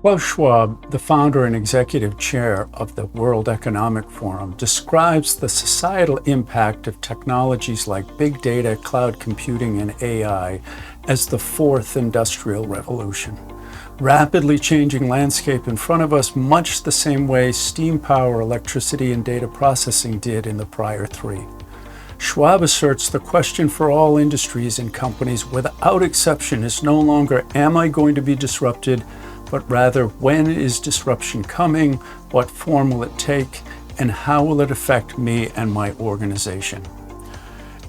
Klaus Schwab, the founder and executive chair of the World Economic Forum, describes the societal impact of technologies like big data, cloud computing, and AI as the fourth industrial revolution. Rapidly changing landscape in front of us, much the same way steam power, electricity, and data processing did in the prior three. Schwab asserts the question for all industries and companies without exception is no longer, am I going to be disrupted, but rather, when is disruption coming, what form will it take, and how will it affect me and my organization?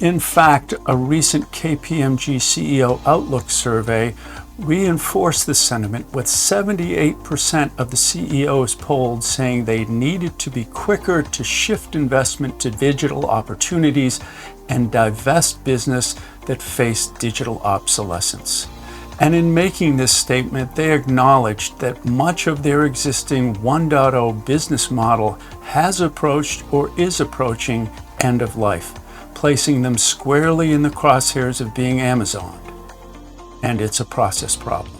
In fact, a recent KPMG CEO Outlook survey reinforced this sentiment, with 78% of the CEOs polled saying they needed to be quicker to shift investment to digital opportunities and divest business that faced digital obsolescence. And in making this statement, they acknowledged that much of their existing 1.0 business model has approached or is approaching end of life, placing them squarely in the crosshairs of being Amazoned. And it's a process problem.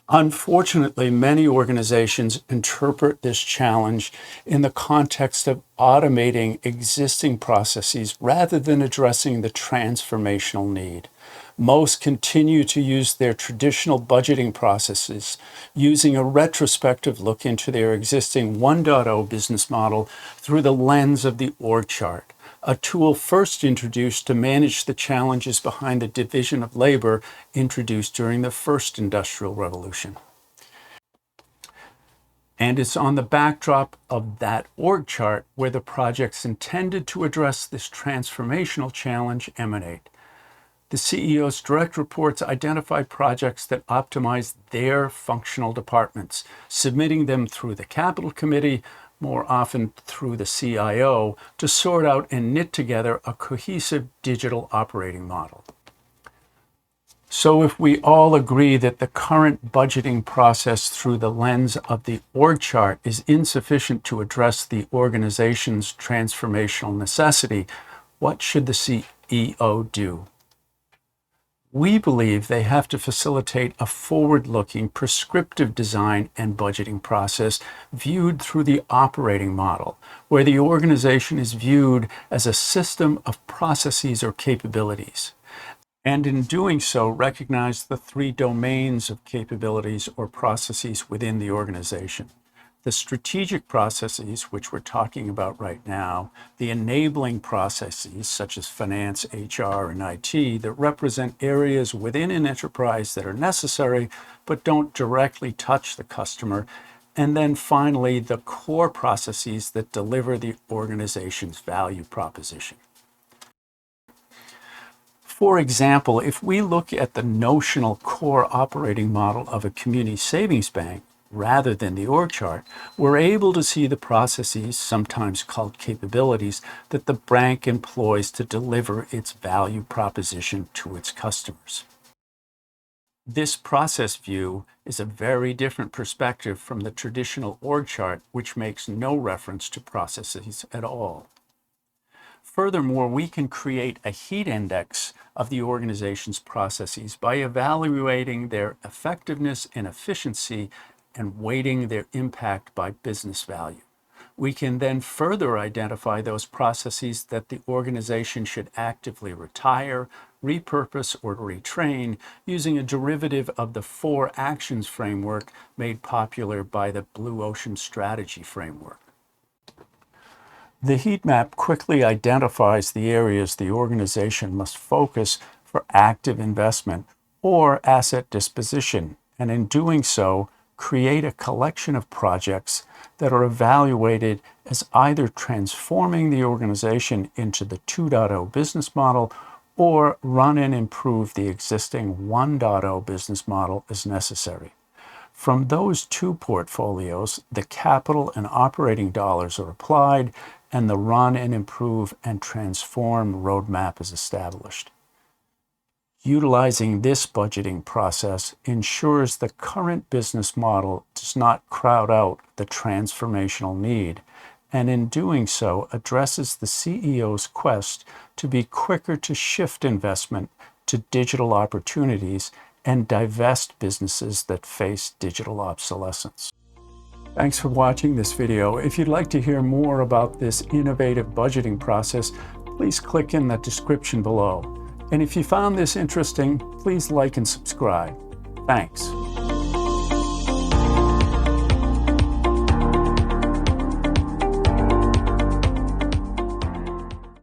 Unfortunately, many organizations interpret this challenge in the context of automating existing processes rather than addressing the transformational need. Most continue to use their traditional budgeting processes, using a retrospective look into their existing 1.0 business model through the lens of the org chart, a tool first introduced to manage the challenges behind the division of labor introduced during the first industrial revolution. And it's on the backdrop of that org chart where the projects intended to address this transformational challenge emanate. The CEO's direct reports identify projects that optimize their functional departments, submitting them through the Capital Committee, more often through the CIO, to sort out and knit together a cohesive digital operating model. So if we all agree that the current budgeting process through the lens of the org chart is insufficient to address the organization's transformational necessity, what should the CEO do? We believe they have to facilitate a forward-looking, prescriptive design and budgeting process viewed through the operating model, where the organization is viewed as a system of processes or capabilities. And in doing so, recognize the three domains of capabilities or processes within the organization. The strategic processes, which we're talking about right now, the enabling processes, such as finance, HR, and IT, that represent areas within an enterprise that are necessary, but don't directly touch the customer, and then finally, the core processes that deliver the organization's value proposition. For example, if we look at the notional core operating model of a community savings bank, rather than the org chart, we're able to see the processes, sometimes called capabilities, that the bank employs to deliver its value proposition to its customers. This process view is a very different perspective from the traditional org chart, which makes no reference to processes at all. Furthermore, we can create a heat index of the organization's processes by evaluating their effectiveness and efficiency and weighting their impact by business value. We can then further identify those processes that the organization should actively retire, repurpose, or retrain using a derivative of the 4 actions framework made popular by the Blue Ocean Strategy framework. The heat map quickly identifies the areas the organization must focus for active investment or asset disposition, and in doing so, create a collection of projects that are evaluated as either transforming the organization into the 2.0 business model or run and improve the existing 1.0 business model as necessary. From those 2 portfolios, the capital and operating dollars are applied, and the run and improve and transform roadmap is established. Utilizing this budgeting process ensures the current business model does not crowd out the transformational need, and in doing so addresses the CEO's quest to be quicker to shift investment to digital opportunities and divest businesses that face digital obsolescence. Thanks for watching this video. If you'd like to hear more about this innovative budgeting process, please click in the description below. And if you found this interesting, please like and subscribe. Thanks.